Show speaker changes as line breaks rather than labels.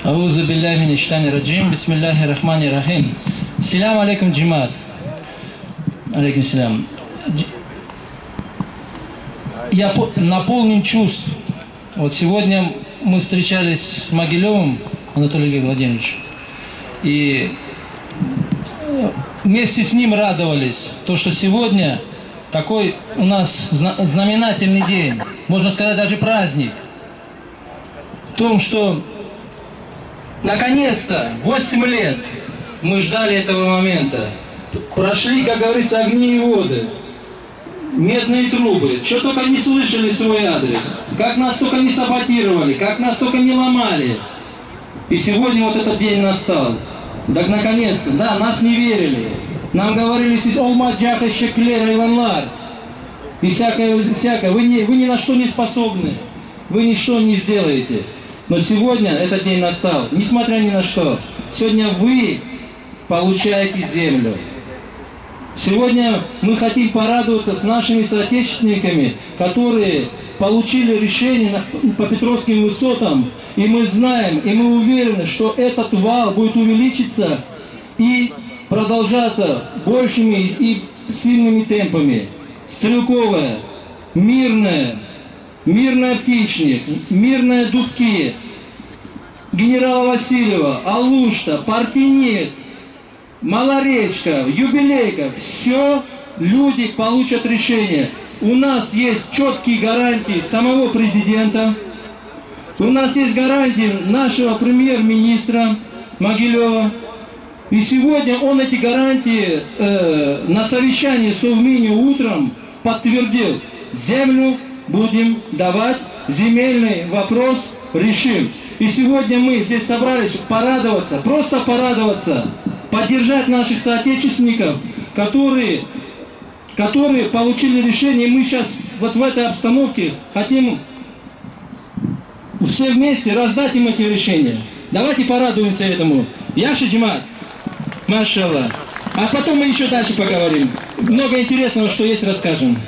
Аузу билляхи минаш шайтанир раджим. Бисмиллахи рахманир рахим. Селям алейкум, джимат. Алейкум селям. Я наполнен чувств. Вот сегодня мы встречались с Могилевым Анатолием Владимировичем. И вместе с ним радовались, то, что сегодня такой у нас знаменательный день, можно сказать, даже праздник. В том, что наконец-то 8 лет мы ждали этого момента. Прошли, как говорится, огни и воды, медные трубы, что только не слышали в свой адрес, как нас только не саботировали, как нас только не ломали. И сегодня вот этот день настал. Так наконец-то, да, нас не верили. Нам говорили, Олмаджаха, Шеклера, Иванлар. И всякое, вы ни на что не способны. Вы ничто не сделаете. Но сегодня этот день настал. Несмотря ни на что. Сегодня вы получаете землю. Сегодня мы хотим порадоваться с нашими соотечественниками, которые получили решение по Петровским высотам. И мы знаем, и мы уверены, что этот вал будет увеличиться и продолжаться большими и сильными темпами. Стрелковая, мирная Птичник, мирная Дубки, генерала Васильева, Алушта, Паркинет, Малоречка, Юбилейка. Все люди получат решение. У нас есть четкие гарантии самого президента. У нас есть гарантии нашего премьер-министра Могилева. И сегодня он эти гарантии на совещании в Совмине утром подтвердил. Землю будем давать, земельный вопрос решим. И сегодня мы здесь собрались порадоваться, просто порадоваться, поддержать наших соотечественников, которые получили решение. И мы сейчас вот в этой обстановке хотим все вместе раздать им эти решения. Давайте порадуемся этому. Яши джимат. Машаллах. А потом мы еще дальше поговорим. Много интересного, что есть, расскажем.